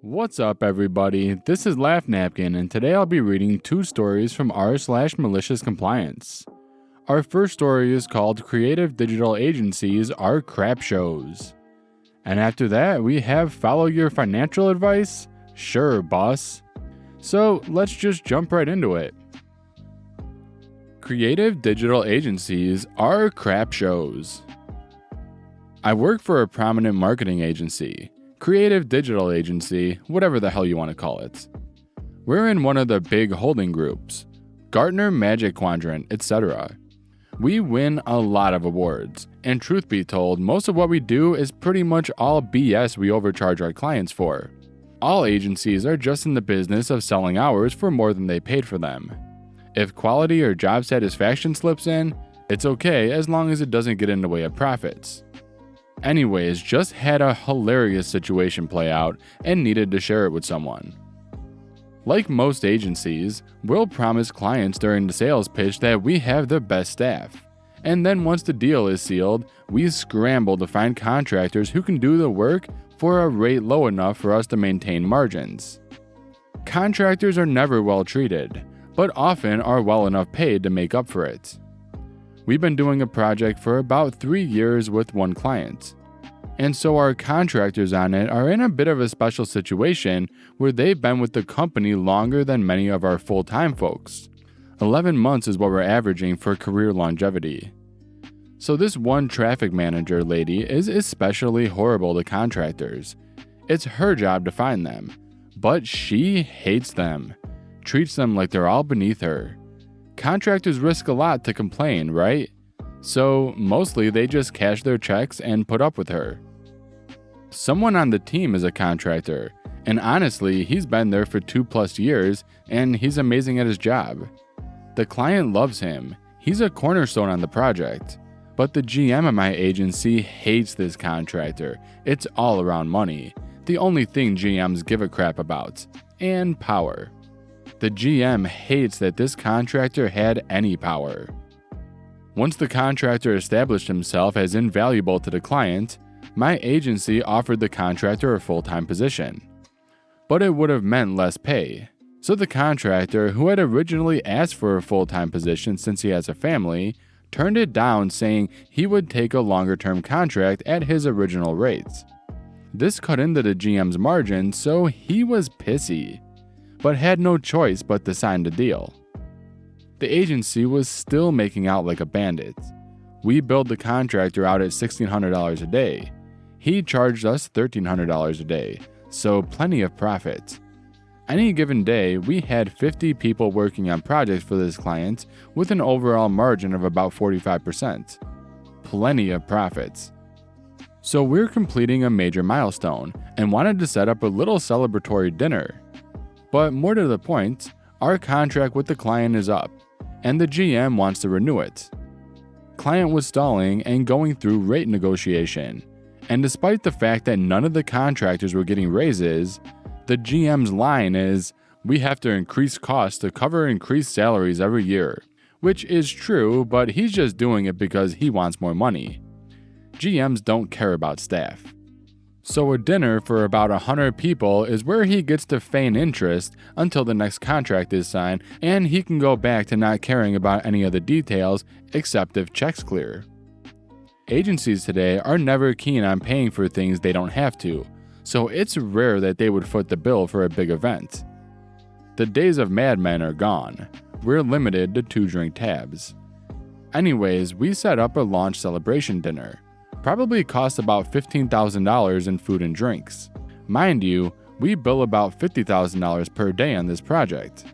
What's up, everybody? This is LaughNapkin, and today I'll be reading two stories from r/MaliciousCompliance. Our first story is called Creative Digital Agencies Are Crap Shows. And after that, we have Follow Your Financial Advice? Sure, boss. So let's just jump right into it. Creative digital agencies are crap shows. I work for a prominent marketing agency. Creative digital agency, whatever the hell you want to call it. We're in one of the big holding groups, Gartner, Magic Quadrant, etc. We win a lot of awards, and truth be told, most of what we do is pretty much all BS we overcharge our clients for. All agencies are just in the business of selling hours for more than they paid for them. If quality or job satisfaction slips in, it's okay as long as it doesn't get in the way of profits. Anyways, just had a hilarious situation play out and needed to share it with someone. Like most agencies, we'll promise clients during the sales pitch that we have the best staff. And then once the deal is sealed, we scramble to find contractors who can do the work for a rate low enough for us to maintain margins. Contractors are never well treated, but often are well enough paid to make up for it. We've been doing a project for about 3 years with one client. And so our contractors on it are in a bit of a special situation where they've been with the company longer than many of our full-time folks. 11 months is what we're averaging for career longevity. So this one traffic manager lady is especially horrible to contractors. It's her job to find them, but she hates them, treats them like they're all beneath her. Contractors risk a lot to complain, right? So mostly they just cash their checks and put up with her. Someone on the team is a contractor, and honestly, he's been there for 2+ years and he's amazing at his job. The client loves him, he's a cornerstone on the project. But the GM of my agency hates this contractor. It's all around money, the only thing GMs give a crap about, and power. The GM hates that this contractor had any power. Once the contractor established himself as invaluable to the client, my agency offered the contractor a full-time position. But it would have meant less pay. So the contractor, who had originally asked for a full-time position since he has a family, turned it down, saying he would take a longer-term contract at his original rates. This cut into the GM's margin, so he was pissy, but had no choice but to sign the deal. The agency was still making out like a bandit. We billed the contractor out at $1,600 a day. He charged us $1,300 a day, so plenty of profit. Any given day, we had 50 people working on projects for this client with an overall margin of about 45%. Plenty of profits. So we're completing a major milestone and wanted to set up a little celebratory dinner. But more to the point, our contract with the client is up, and the GM wants to renew it. Client was stalling and going through rate negotiation, and despite the fact that none of the contractors were getting raises, the GM's line is, "We have to increase costs to cover increased salaries every year," which is true, but he's just doing it because he wants more money. GMs don't care about staff. So a dinner for about 100 people is where he gets to feign interest until the next contract is signed and he can go back to not caring about any of the details except if checks clear. Agencies today are never keen on paying for things they don't have to, so it's rare that they would foot the bill for a big event. The days of madmen are gone. We're limited to 2-drink tabs. Anyways, we set up a launch celebration dinner. Probably cost about $15,000 in food and drinks. Mind you, we bill about $50,000 per day on this project.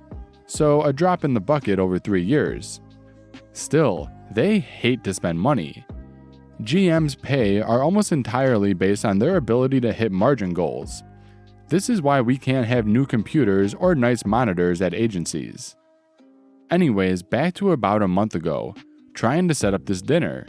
So a drop in the bucket over 3 years. Still, they hate to spend money. GM's pay are almost entirely based on their ability to hit margin goals. This is why we can't have new computers or nice monitors at agencies. Anyways, back to about a month ago, trying to set up this dinner.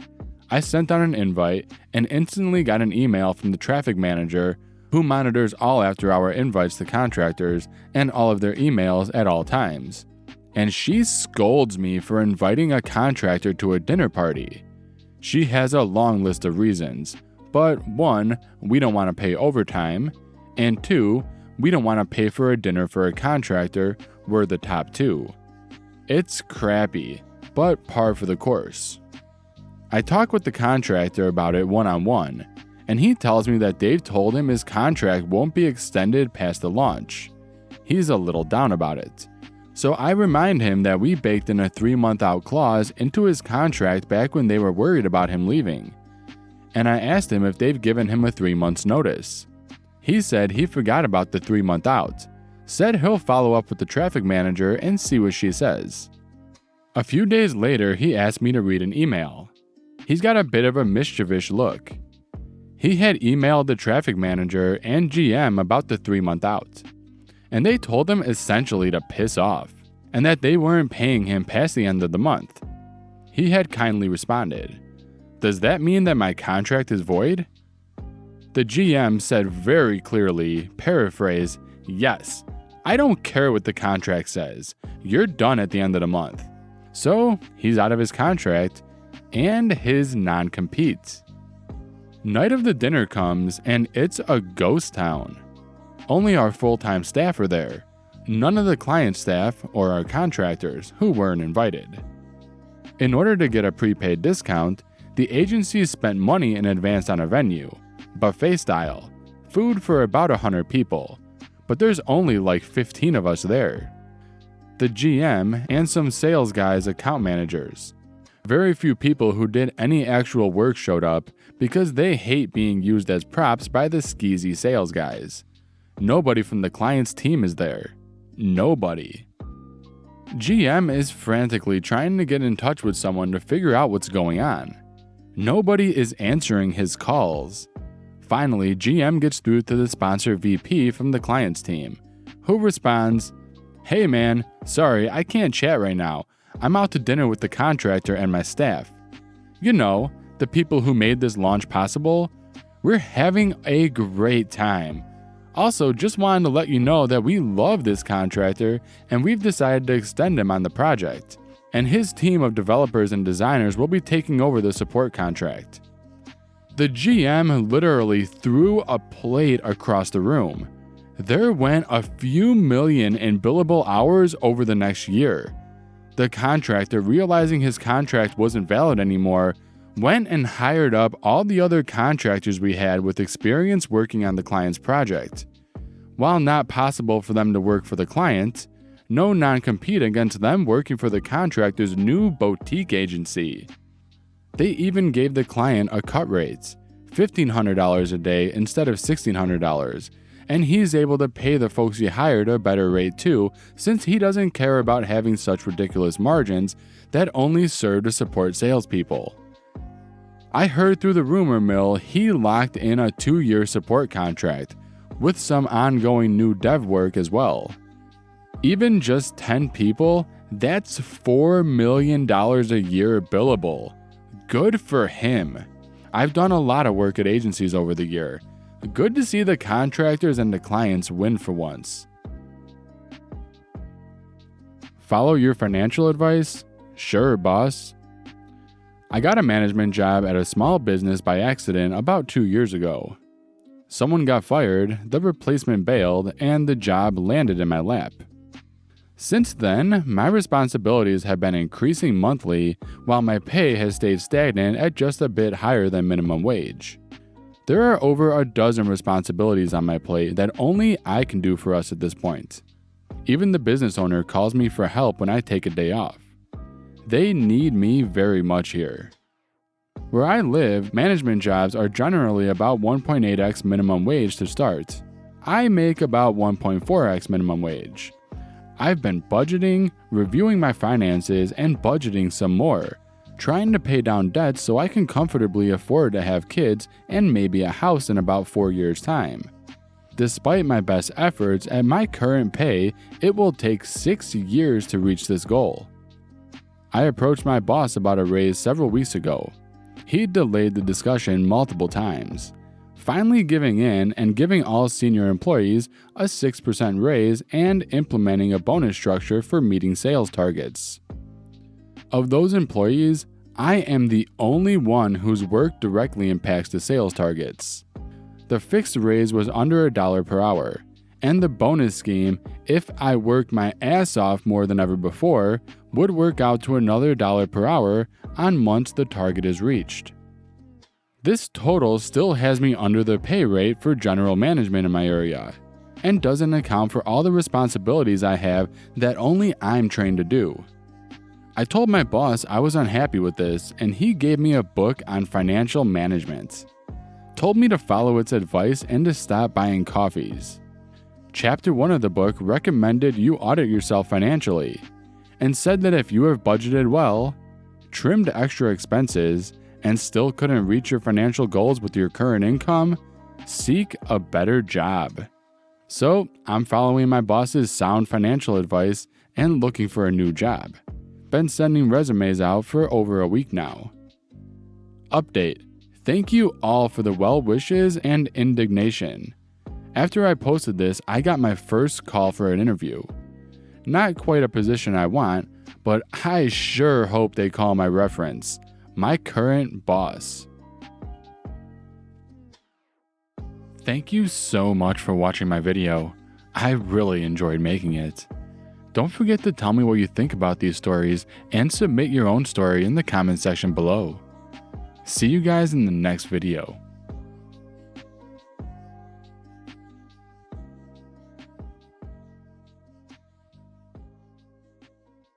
I sent out an invite and instantly got an email from the traffic manager who monitors all after-hour invites to contractors and all of their emails at all times. And she scolds me for inviting a contractor to a dinner party. She has a long list of reasons, but 1, we don't want to pay overtime, and 2, We don't want to pay for a dinner for a contractor, we're the top two. It's crappy, but par for the course. I talk with the contractor about it one-on-one, and he tells me that they've told him his contract won't be extended past the launch. He's a little down about it. So I remind him that we baked in a 3-month out clause into his contract back when they were worried about him leaving. And I asked him if they've given him a 3 months notice. He said he forgot about the 3-month out, said he'll follow up with the traffic manager and see what she says. A few days later, he asked me to read an email. He's got a bit of a mischievous look. He had emailed the traffic manager and GM about the 3-month out, and they told him essentially to piss off, and that they weren't paying him past the end of the month. He had kindly responded, "Does that mean that my contract is void?" The GM said very clearly, paraphrase, "Yes, I don't care what the contract says. You're done at the end of the month." So he's out of his contract and his non-compete. Night of the dinner comes and it's a ghost town. Only our full-time staff are there. None of the client staff or our contractors who weren't invited. In order to get a prepaid discount, the agency spent money in advance on a venue, buffet style, food for about 100 people, but there's only like 15 of us there. The GM and some sales guys, account managers. Very few people who did any actual work showed up because they hate being used as props by the skeezy sales guys. Nobody from the client's team is there. Nobody. GM is frantically trying to get in touch with someone to figure out what's going on. Nobody is answering his calls. Finally, GM gets through to the sponsor VP from the client's team, who responds, "Hey man, sorry, I can't chat right now. I'm out to dinner with the contractor and my staff. You know, the people who made this launch possible. We're having a great time. Also, just wanted to let you know that we love this contractor and we've decided to extend him on the project. And his team of developers and designers will be taking over the support contract." The GM literally threw a plate across the room. There went a few million in billable hours over the next year. The contractor, realizing his contract wasn't valid anymore, went and hired up all the other contractors we had with experience working on the client's project. While not possible for them to work for the client, no non-compete against them working for the contractor's new boutique agency. They even gave the client a cut rate, $1,500 a day instead of $1,600, and he's able to pay the folks he hired a better rate too, since he doesn't care about having such ridiculous margins that only serve to support salespeople. I heard through the rumor mill he locked in a 2-year support contract, with some ongoing new dev work as well. Even just 10 people, that's $4 million a year billable. Good for him. I've done a lot of work at agencies over the year. Good to see the contractors and the clients win for once. Follow your financial advice? Sure, boss. I got a management job at a small business by accident about 2 years ago. Someone got fired, the replacement bailed, and the job landed in my lap. Since then, my responsibilities have been increasing monthly, while my pay has stayed stagnant at just a bit higher than minimum wage. There are over a dozen responsibilities on my plate that only I can do for us at this point. Even the business owner calls me for help when I take a day off. They need me very much here. Where I live, management jobs are generally about 1.8x minimum wage to start. I make about 1.4x minimum wage. I've been budgeting, reviewing my finances, and budgeting some more, trying to pay down debt so I can comfortably afford to have kids and maybe a house in about 4 years' time. Despite my best efforts, at my current pay, it will take 6 years to reach this goal. I approached my boss about a raise several weeks ago. He delayed the discussion multiple times, finally giving in and giving all senior employees a 6% raise and implementing a bonus structure for meeting sales targets. Of those employees, I am the only one whose work directly impacts the sales targets. The fixed raise was under $1 per hour, And the bonus scheme, if I worked my ass off more than ever before, would work out to another $1 per hour on months the target is reached. This total still has me under the pay rate for general management in my area, and doesn't account for all the responsibilities I have that only I'm trained to do. I told my boss I was unhappy with this, and he gave me a book on financial management. Told me to follow its advice and to stop buying coffees. Chapter 1 of the book recommended you audit yourself financially, and said that if you have budgeted well, trimmed extra expenses, and still couldn't reach your financial goals with your current income, seek a better job. So I'm following my boss's sound financial advice and looking for a new job. Been sending resumes out for over a week now. Update. Thank you all for the well wishes and indignation. After I posted this, I got my first call for an interview. Not quite a position I want, but I sure hope they call my reference, my current boss. Thank you so much for watching my video. I really enjoyed making it. Don't forget to tell me what you think about these stories and submit your own story in the comment section below. See you guys in the next video.